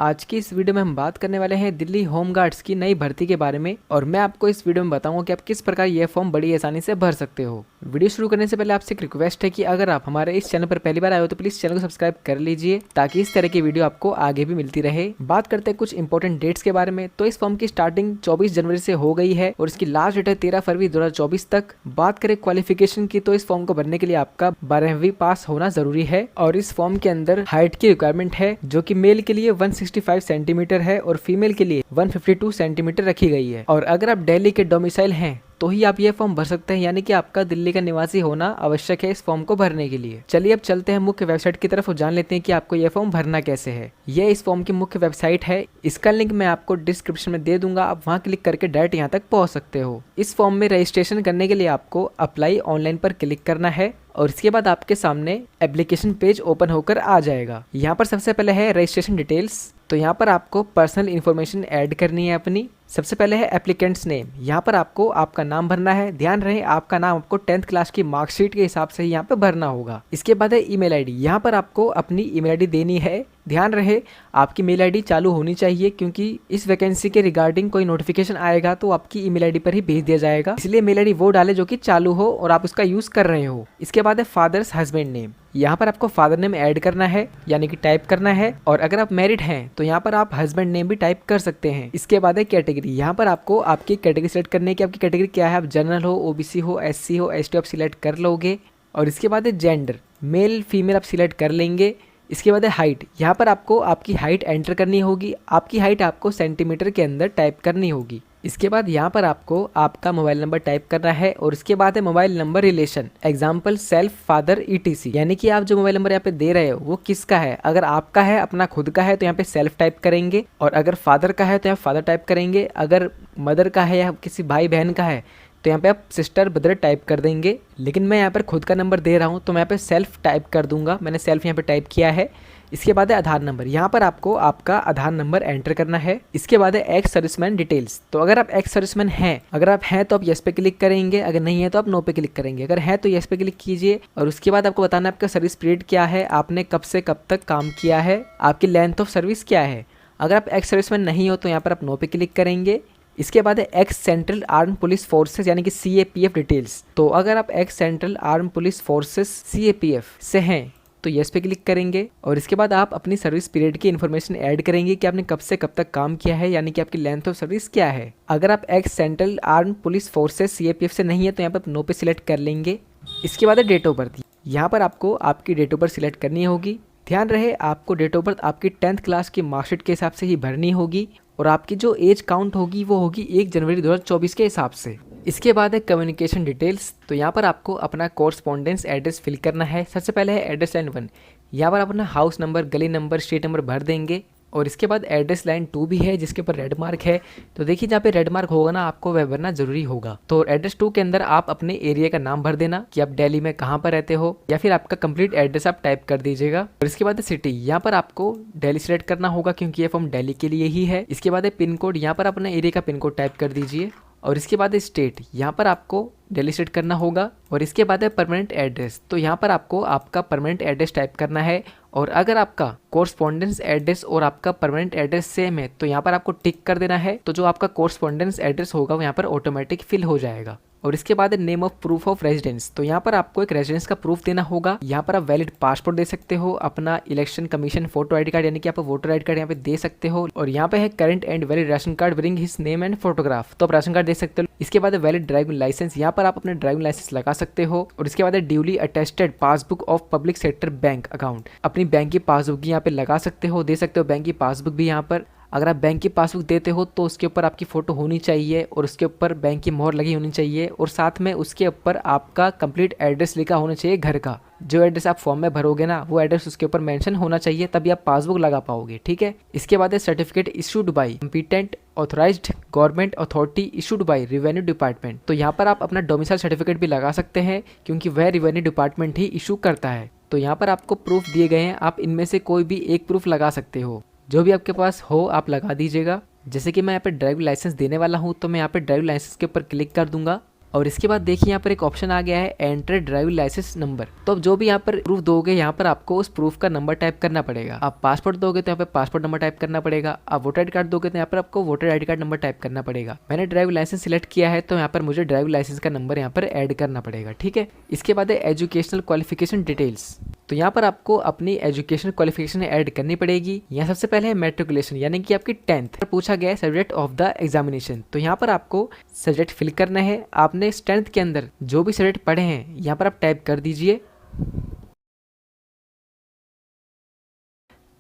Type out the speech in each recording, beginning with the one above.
आज की इस वीडियो में हम बात करने वाले हैं दिल्ली होम गार्ड्स की नई भर्ती के बारे में और मैं आपको इस वीडियो में बताऊंगा कि आप किस प्रकार यह फॉर्म बड़ी आसानी से भर सकते हो। वीडियो शुरू करने से पहले आपसे एक रिक्वेस्ट है कि अगर आप हमारे इस चैनल पर पहली बार आए हो तो प्लीज चैनल को सब्सक्राइब कर लीजिए ताकि इस तरह की वीडियो आपको आगे भी मिलती रहे। बात करते हैं कुछ इंपॉर्टेंट डेट्स के बारे में। तो इस फॉर्म की स्टार्टिंग 24 जनवरी से हो गई है और इसकी लास्ट डेट है 13 फरवरी 2024 तक। बात करें क्वालिफिकेशन की तो इस फॉर्म को भरने के लिए आपका 12वीं पास होना जरूरी है और इस फॉर्म के अंदर हाइट की रिक्वायरमेंट है जो कि मेल के लिए 165 सेंटीमीटर है और फीमेल के लिए 152 सेंटीमीटर रखी गई है। और अगर आप दिल्ली के डोमिसाइल हैं तो ही आप ये फॉर्म भर सकते हैं, यानी कि आपका दिल्ली का निवासी होना आवश्यक है इस फॉर्म को भरने के लिए। चलिए अब चलते हैं मुख्य वेबसाइट की तरफ और जान लेते हैं कि आपको ये फॉर्म भरना कैसे है। ये इस फॉर्म की मुख्य वेबसाइट है, इसका लिंक मैं आपको डिस्क्रिप्शन में दे दूंगा, आप वहां क्लिक करके डायरेक्ट यहाँ तक पहुंच सकते हो। इस फॉर्म में रजिस्ट्रेशन करने के लिए आपको अप्लाई ऑनलाइन पर क्लिक करना है और इसके बाद आपके सामने एप्लीकेशन पेज ओपन होकर आ जाएगा। यहाँ पर सबसे पहले है रजिस्ट्रेशन डिटेल्स। तो यहाँ पर आपको पर्सनल इन्फॉर्मेशन ऐड करनी है अपनी। सबसे पहले है एप्लीकेंट्स नेम। यहाँ पर आपको आपका नाम भरना है। ध्यान रहे आपका नाम आपको 10th क्लास की मार्कशीट के हिसाब से यहाँ पे भरना होगा। इसके बाद है ईमेल आईडी। यहाँ पर आपको अपनी ईमेल आईडी देनी है। ध्यान रहे आपकी मेल आईडी चालू होनी चाहिए क्योंकि इस वैकेंसी के रिगार्डिंग कोई नोटिफिकेशन आएगा तो आपकी ईमेल आईडी पर ही भेज दिया जाएगा, इसलिए मेल आईडी वो डाले जो कि चालू हो और आप उसका यूज कर रहे हो। इसके बाद है फादर्स हस्बैंड नेम। यहाँ पर आपको फादर नेम ऐड करना है यानी कि टाइप करना है और अगर आप मैरिड हैं तो यहाँ पर आप हस्बैंड नेम भी टाइप कर सकते हैं। इसके बाद है कैटेगरी। यहाँ पर आपको आपकी कैटेगरी सिलेक्ट करने की, आपकी कैटेगरी क्या है, आप जनरल हो, ओबीसी हो, एससी हो, एसटी आप सिलेक्ट कर लोगे। और इसके बाद है जेंडर, मेल फीमेल आप सिलेक्ट कर लेंगे। इसके बाद है हाइट। यहाँ पर आपको आपकी हाइट एंटर करनी होगी। आपकी हाइट आपको सेंटीमीटर के अंदर टाइप करनी होगी। इसके बाद यहाँ पर आपको आपका मोबाइल नंबर टाइप करना है और इसके बाद है mobile number relation, example self, father, etc. यानी कि आप जो मोबाइल नंबर यहाँ पे दे रहे हो वो किसका है। अगर आपका है, अपना खुद का है तो यहाँ पे सेल्फ टाइप करेंगे और अगर फादर का है तो यहाँ फादर टाइप करेंगे। अगर मदर का है या किसी भाई बहन का है तो यहाँ पे आप सिस्टर ब्रदर टाइप कर देंगे। लेकिन मैं यहाँ पर खुद का नंबर दे रहा हूँ तो मैं यहाँ पे सेल्फ टाइप कर दूंगा। मैंने सेल्फ यहाँ पे टाइप किया है। इसके बाद है आधार नंबर। यहाँ पर आपको आपका आधार नंबर एंटर करना है। इसके बाद है एक्स सर्विसमैन डिटेल्स। तो अगर आप एक्स सर्विसमैन हैं, अगर आप हैं तो आप यस पे क्लिक करेंगे, अगर नहीं है तो आप नो पे क्लिक करेंगे। अगर है तो यस पे क्लिक कीजिए और उसके बाद आपको बताना है आपका सर्विस पीरियड क्या है, आपने कब से कब तक काम किया है, आपकी लेंथ ऑफ सर्विस क्या है। अगर आप एक्स सर्विसमैन नहीं हो तो यहाँ पर आप नो पे क्लिक करेंगे। इसके बाद है x central arm police forces यानी कि CAPF डिटेल्स। तो अगर आप x central arm police forces CAPF से हैं तो यस पे क्लिक करेंगे और इसके बाद आप अपनी सर्विस पीरियड की इन्फॉर्मेशन ऐड करेंगे कि आपने कब से कब तक काम किया है, यानी कि आपकी लेंथ ऑफ सर्विस क्या है। अगर आप x central arm police forces CAPF से नहीं है तो यहाँ पर नो पे सिलेक्ट कर लेंगे। इसके बाद है डेट ऑफ बर्थ। यहाँ पर आपको आपकी डेट ऑफ बर्थ सिलेक्ट करनी होगी। ध्यान रहे आपको डेट ऑफ बर्थ आपकी 10th क्लास की मार्कशीट के हिसाब से ही भरनी होगी और आपकी जो एज काउंट होगी वो होगी 1 जनवरी 2024 के हिसाब से। इसके बाद है कम्युनिकेशन डिटेल्स। तो यहाँ पर आपको अपना कोरस्पॉन्डेंस एड्रेस फिल करना है। सबसे पहले है एड्रेस लाइन 1। यहाँ पर अपना हाउस नंबर, गली नंबर, स्ट्रीट नंबर भर देंगे और इसके बाद एड्रेस लाइन 2 भी है जिसके ऊपर रेड मार्क है। तो देखिए जहाँ पे रेड मार्क होगा ना आपको वह भरना जरूरी होगा। तो एड्रेस 2 के अंदर आप अपने एरिया का नाम भर देना कि आप दिल्ली में कहाँ पर रहते हो या फिर आपका कंप्लीट एड्रेस आप टाइप कर दीजिएगा। और इसके बाद है सिटी। यहाँ पर आपको दिल्ली सिलेक्ट करना होगा क्योंकि ये फॉर्म दिल्ली के लिए ही है। इसके बाद है पिन कोड। यहाँ पर अपने एरिया का पिन कोड टाइप कर दीजिए और इसके बाद स्टेट। यहाँ पर आपको दिल्ली सेट करना होगा और इसके बाद है परमानेंट एड्रेस। तो यहाँ पर आपको आपका परमानेंट एड्रेस टाइप करना है और अगर आपका कोरस्पॉन्डेंस एड्रेस और आपका परमानेंट एड्रेस सेम है तो यहाँ पर आपको टिक कर देना है। तो जो आपका कोरस्पॉन्डेंस एड्रेस होगा वो यहाँ पर ऑटोमेटिक फिल हो जाएगा। और इसके बाद है name of proof of residence. तो यहाँ पर आपको एक रेजिडेंस का प्रूफ देना होगा। यहाँ पर आप वैलिड पासपोर्ट दे सकते हो, अपना election commission photo ID card यानी कि आप वोटर आईडी कार्ड यहाँ पे दे सकते हो और यहाँ पे है current and valid ration card withing his name and photograph. तो आप राशन कार्ड दे सकते हो। इसके बाद है वैलिड ड्राइविंग लाइसेंस। यहाँ पर आप अपने ड्राइविंग लाइसेंस लगा सकते हो और इसके बाद है duly attested passbook of public sector bank account. अपनी बैंक की पासबुक यहाँ पे लगा सकते हो, दे सकते हो बैंक की पासबुक भी। यहाँ पर अगर आप बैंक की पासबुक देते हो तो उसके ऊपर आपकी फ़ोटो होनी चाहिए और उसके ऊपर बैंक की मोहर लगी होनी चाहिए और साथ में उसके ऊपर आपका कंप्लीट एड्रेस लिखा होना चाहिए घर का। जो एड्रेस आप फॉर्म में भरोगे ना वो एड्रेस उसके ऊपर मेंशन होना चाहिए, तभी आप पासबुक लगा पाओगे। ठीक है। इसके बाद है certificate issued by competent authorised government authority issued by revenue department. तो यहाँ पर आप अपना डोमिसाइल सर्टिफिकेट भी लगा सकते हैं क्योंकि वह रिवेन्यू डिपार्टमेंट ही इशू करता है। तो यहाँ पर आपको प्रूफ दिए गए हैं, आप इनमें से कोई भी एक प्रूफ लगा सकते हो, जो भी आपके पास हो आप लगा दीजिएगा। जैसे कि मैं यहाँ पे ड्राइविंग लाइसेंस देने वाला हूँ तो मैं यहाँ पे ड्राइविंग लाइसेंस के ऊपर क्लिक कर दूंगा और इसके बाद देखिए यहाँ पर एक ऑप्शन आ गया है एंटर ड्राइविंग लाइसेंस नंबर। तो अब जो भी यहाँ पर प्रूफ दोगे यहाँ पर आपको उस प्रूफ का नंबर टाइप करना पड़ेगा। आप पासपोर्ट दोगे तो यहाँ पे पासपोर्ट नंबर टाइप करना पड़ेगा। आप वोटर आईडी कार्ड दोगे तो यहाँ पर आपको voter ID card number type करना पड़ेगा। मैंने ड्राइविंग लाइसेंस सिलेक्ट किया है तो यहाँ पर मुझे ड्राइविंग लाइसेंस का नंबर यहाँ पर ऐड करना पड़ेगा। ठीक है, इसके बाद है एजुकेशनल क्वालिफिकेशन डिटेल्स। तो यहाँ पर आपको अपनी एजुकेशन क्वालिफिकेशन ऐड करनी पड़ेगी। यहाँ सबसे पहले है मैट्रिकुलेशन यानी कि आपकी 10th पूछा गया है सब्जेक्ट ऑफ द एग्जामिनेशन। तो यहाँ पर आपको सब्जेक्ट फिल करना है। आपने इस 10th के अंदर जो भी सब्जेक्ट पढ़े हैं यहाँ पर आप टाइप कर दीजिए।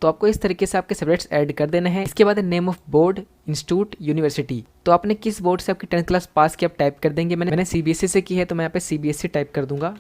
तो आपको इस तरीके से आपके सब्जेक्ट्स ऐड कर देना है। इसके बाद है name of board, institute, university. तो आपने किस बोर्ड से आपकी 10th क्लास पास की आप टाइप कर देंगे। मैंने सीबीएसई से की है तो मैं यहाँ पे सीबीएसई टाइप कर दूंगा।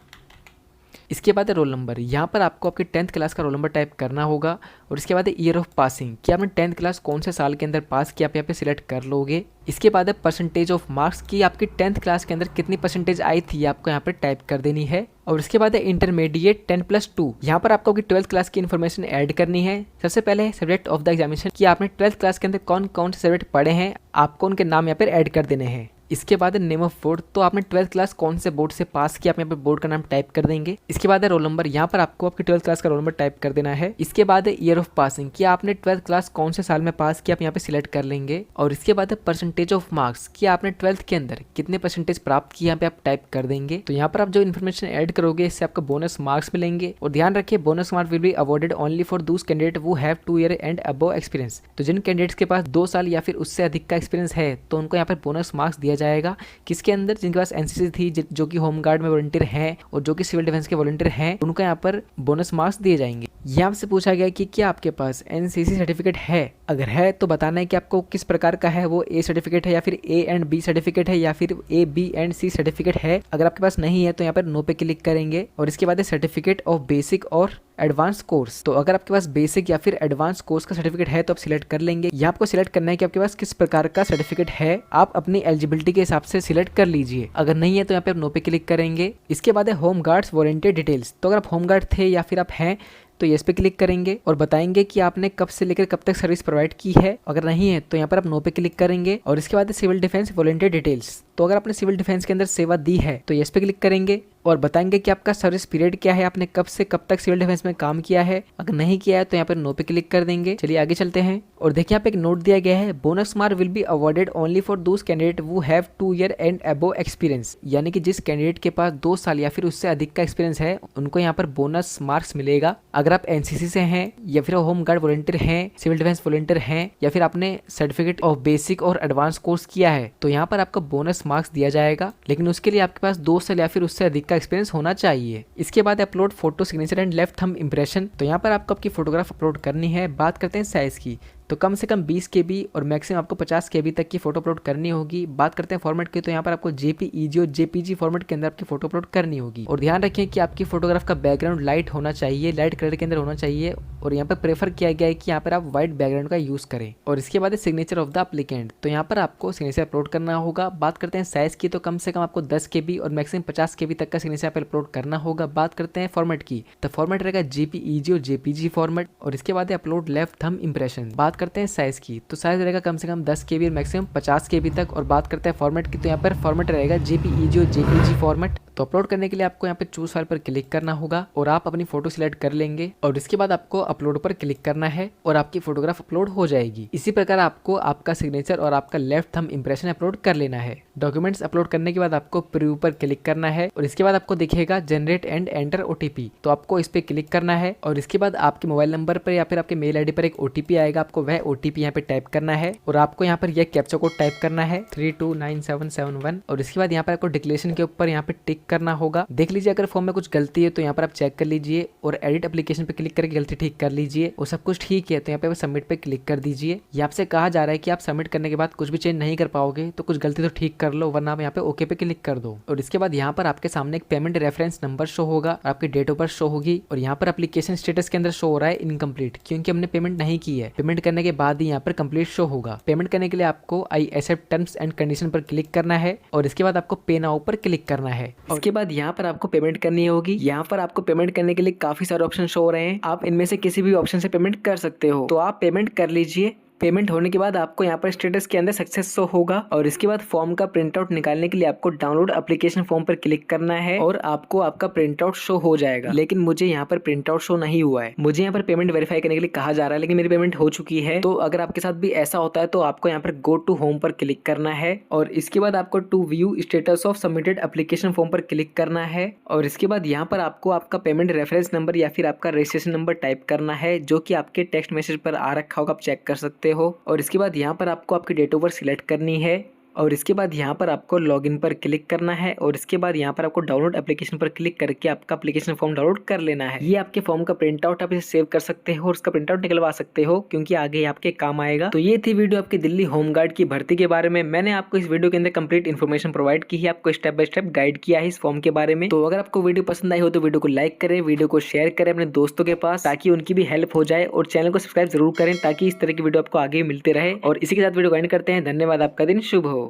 इसके बाद है रोल नंबर। यहाँ पर आपको आपकी 10th क्लास का रोल नंबर टाइप करना होगा। और इसके बाद है ईयर ऑफ पासिंग कि आपने 10th क्लास कौन से साल के अंदर पास किया आप यहाँ पे सिलेक्ट कर लोगे। इसके बाद है परसेंटेज ऑफ मार्क्स की आपकी 10th क्लास के अंदर कितनी परसेंटेज आई थी आपको यहाँ पर टाइप कर देनी है। और इसके बाद है इंटरमीडिएट 10+2। यहाँ पर आपको 12th क्लास की इन्फॉर्मेशन ऐड करनी है। सबसे पहले है सब्जेक्ट ऑफ द एग्जामिनेशन कि आपने 12th क्लास के अंदर कौन कौन से सब्जेक्ट पढ़े हैं, आपको उनके नाम यहाँ पर ऐड कर देने हैं। इसके बाद है नेम ऑफ बोर्ड। तो आपने 12th क्लास कौन से बोर्ड से पास किया आप यहाँ पे बोर्ड का नाम टाइप कर देंगे। इसके बाद है रोल नंबर। यहाँ पर आपको आपकी 12th क्लास का रोल नंबर टाइप कर देना है। इसके बाद है ईयर ऑफ पासिंग कि आपने 12th क्लास कौन से साल में पास किया आप यहाँ पे सिलेक्ट कर लेंगे। और इसके बाद है परसेंटेज ऑफ मार्क्स कि आपने 12th के अंदर कितने परसेंटेज प्राप्त किए यहाँ पे आप टाइप कर देंगे। तो यहाँ पर आप जो इन्फॉर्मेशन ऐड करोगे इससे आपको बोनस मार्क्स मिलेंगे। और ध्यान रखिए bonus marks will be awarded only for दूस candidate who have 2 year and above experience. तो जिन कैंडिडेट्स के पास 2 साल या फिर उससे अधिक का एक्सपीरियंस है तो उनको यहाँ पर बोनस मार्क्स दिया जाएगा। इसके अंदर जिनके पास एनसीसी थी, जो कि होमगार्ड में वॉलंटियर हैं और जो कि सिविल डिफेंस के वॉलंटियर हैं, उनको यहाँ पर बोनस मार्क्स दिए जाएंगे। यहाँ से पूछा गया कि क्या आपके पास एनसीसी सर्टिफिकेट है। अगर है तो बताना है कि आपको किस प्रकार का है, वो ए सर्टिफिकेट है या फिर ए एंड बी सर्टिफिकेट है या फिर A B and C certificate है। अगर आपके पास नहीं है तो यहाँ पर नो पे क्लिक करेंगे। और इसके बाद है सर्टिफिकेट ऑफ बेसिक और एडवांस कोर्स। तो अगर आपके पास बेसिक या फिर एडवांस कोर्स का सर्टिफिकेट है तो आप सिलेक्ट कर लेंगे। यहाँ आपको सिलेक्ट करना है कि आपके पास किस प्रकार का सर्टिफिकेट है, आप अपनी एलिजिबिलिटी के हिसाब से सिलेक्ट कर लीजिए। अगर नहीं है तो यहाँ पे आप नो पे क्लिक करेंगे। इसके बाद है होम गार्ड्स वॉलंटियर डिटेल्स। तो अगर आप होम गार्ड थे या फिर आप हैं तो यस पे क्लिक करेंगे और बताएंगे कि आपने कब से लेकर कब तक सर्विस प्रोवाइड की है। अगर नहीं है तो यहाँ पर आप नो पे क्लिक करेंगे। और इसके बाद सिविल डिफेंस वॉलंटियर डिटेल्स। तो अगर आपने सिविल डिफेंस के अंदर सेवा दी है तो यस पे क्लिक करेंगे और बताएंगे कि आपका सर्विस पीरियड क्या है, आपने कब से कब तक सिविल डिफेंस में काम किया है। अगर नहीं किया है तो यहाँ पर नो पे क्लिक कर देंगे। चलिए आगे चलते हैं। और देखिए यहाँ पे एक नोट दिया गया है, bonus mark will be awarded only for those candidate who have 2 year and above experience. यानी कि जिस कैंडिडेट के पास 2 साल या फिर उससे अधिक का एक्सपीरियंस है उनको यहाँ पर बोनस मार्क्स मिलेगा। अगर आप एनसीसी से हैं या फिर होम गार्ड वॉलंटियर हैं, सिविल डिफेंस वॉलंटियर हैं या फिर आपने सर्टिफिकेट ऑफ बेसिक और एडवांस कोर्स किया है तो यहाँ पर आपको बोनस मार्क्स दिया जाएगा। लेकिन उसके लिए आपके पास 2 साल या फिर उससे अधिक का एक्सपीरियंस होना चाहिए। इसके बाद upload photo signature and left thumb impression. तो यहाँ पर आपको आपकी फोटोग्राफ अपलोड करनी है। बात करते हैं साइज की। तो कम से कम 20 KB और मैक्सिमम आपको 50 KB तक की फोटो अपलोड करनी होगी। बात करते हैं फॉर्मेट की तो यहाँ पर आपको JPEG और JPG फॉर्मेट के अंदर आपकी फोटो अपलोड करनी होगी। और ध्यान रखें कि आपकी फोटोग्राफ का बैकग्राउंड लाइट होना चाहिए, लाइट कलर के अंदर होना चाहिए। और यहाँ पर प्रेफर किया गया है कि यहाँ पर आप व्हाइट बैकग्राउंड का यूज करें। और इसके बाद सिग्नेचर ऑफ द एप्लीकेंट। तो यहाँ पर आपको सिग्नेचर अपलोड करना होगा। बात करते हैं साइज की तो कम से कम आपको 10 KB और मैक्सिमम 50 KB तक का सिग्नेचर आप अपलोड करना होगा। बात करते हैं फॉर्मेट की तो फॉर्मेट रहेगा JPEG और JPG फॉर्मेट। और इसके बाद अपलोड लेफ्ट थंब इंप्रेशन। बात करते हैं साइज की तो साइज रहेगा कम से कम 10 KB और मैक्सिमम 50 KB तक। और बात करते हैं फॉर्मेट की तो यहाँ पर फॉर्मेट रहेगा JPEG और JPG फॉर्मेट। तो अपलोड करने के लिए आपको यहाँ पे चूज फाइल पर क्लिक करना होगा और आप अपनी फोटो सिलेक्ट कर लेंगे। और इसके बाद आपको अपलोड पर क्लिक करना है और आपकी फोटोग्राफ अपलोड हो जाएगी। इसी प्रकार आपको आपका सिग्नेचर और आपका लेफ्ट थंब इंप्रेशन अपलोड कर लेना है। डॉक्यूमेंट्स अपलोड करने के बाद आपको प्रीव्यू पर क्लिक करना है और इसके बाद आपको दिखेगा जनरेट एंड एंटर OTP। तो आपको इस पे क्लिक करना है और इसके बाद आपके मोबाइल नंबर पर या फिर आपके मेल ID पर एक OTP आएगा। आपको वह OTP यहाँ पे टाइप करना है और आपको यहाँ पर यह कैप्चा कोड टाइप करना है 329771। और इसके बाद यहाँ पर आपको डिक्लेरेशन के ऊपर यहाँ पे टिक करना होगा। देख लीजिए अगर फॉर्म में कुछ गलती है तो यहाँ पर आप चेक कर लीजिए और एडिट एप्लीकेशन पे क्लिक करके गलती ठीक कर लीजिए। और सब कुछ ठीक है तो यहाँ पे सबमिट पे क्लिक कर दीजिए। ये आपसे कहा जा रहा है कि आप सबमिट करने के बाद कुछ भी चेंज नहीं कर पाओगे तो कुछ गलती तो ठीक कर लो, वरना आप यहाँ पे ओके पे क्लिक कर दो। और इसके बाद यहाँ पर आपके सामने एक पेमेंट रेफरेंस नंबर शो होगा, आपकी डेट ऑफ बर्थ शो होगी। और यहाँ पर एप्लीकेशन स्टेटस के अंदर शो हो रहा है इनकम्प्लीट, क्योंकि हमने पेमेंट नहीं की है। पेमेंट करने के बाद ही यहाँ पर कंप्लीट शो होगा। पेमेंट करने के लिए आपको I accept terms and condition पर क्लिक करना है और इसके बाद आपको पे नाउ पर क्लिक करना है। उसके बाद यहाँ पर आपको पेमेंट करनी होगी। यहाँ पर आपको पेमेंट करने के लिए काफी सारे ऑप्शन शो हो रहे हैं, आप इनमें से किसी भी ऑप्शन से पेमेंट कर सकते हो। तो आप पेमेंट कर लीजिए पेमेंट होने के बाद आपको यहाँ पर स्टेटस के अंदर सक्सेस शो होगा और इसके बाद फॉर्म का प्रिंट आउट निकालने के लिए आपको डाउनलोड एप्लीकेशन फॉर्म पर क्लिक करना है और आपको आपका प्रिंट आउट शो हो जाएगा। लेकिन मुझे यहाँ पर प्रिंट आउट शो नहीं हुआ है। मुझे यहाँ पर पेमेंट वेरीफाई करने के लिए कहा जा रहा है, लेकिन मेरी पेमेंट हो चुकी है। तो अगर आपके साथ भी ऐसा होता है तो आपको यहाँ पर गो टू होम पर क्लिक करना है और इसके बाद आपको to view status of submitted application form पर क्लिक करना है और इसके बाद यहाँ पर आपको आपका पेमेंट रेफरेंस नंबर या फिर आपका रजिस्ट्रेशन नंबर टाइप करना है, जो कि आपके टेक्स्ट मैसेज पर आ रखा होगा, आप चेक कर सकते हो। और इसके बाद यहाँ पर आपको आपकी डेट ऑफ बर्थ सिलेक्ट करनी है और इसके बाद यहाँ पर आपको लॉगिन पर क्लिक करना है और इसके बाद यहाँ पर आपको डाउनलोड एप्लीकेशन पर क्लिक करके आपका एप्लीकेशन फॉर्म डाउनलोड कर लेना है। ये आपके फॉर्म का प्रिंट आउट, आप इसे सेव कर सकते हो और उसका प्रिंट आउट निकलवा सकते हो, क्योंकि आगे आपके काम आएगा। तो ये थी वीडियो आपकी दिल्ली होमगार्ड की भर्ती के बारे में। मैंने आपको इस वीडियो के अंदर कंप्लीट इन्फॉर्मेशन प्रोवाइड की है, आपको स्टेप बाय स्टेप गाइड किया है इस फॉर्म के बारे में। तो अगर आपको वीडियो पसंद आई हो तो वीडियो को लाइक करें, वीडियो को शेयर करें अपने दोस्तों के पास, ताकि उनकी भी हेल्प हो जाए, और चैनल को सब्सक्राइब जरूर करें ताकि इस तरह की वीडियो आपको आगे मिलते रहे। और इसी के साथ वीडियो को एंड करते हैं। धन्यवाद, आपका दिन शुभ हो।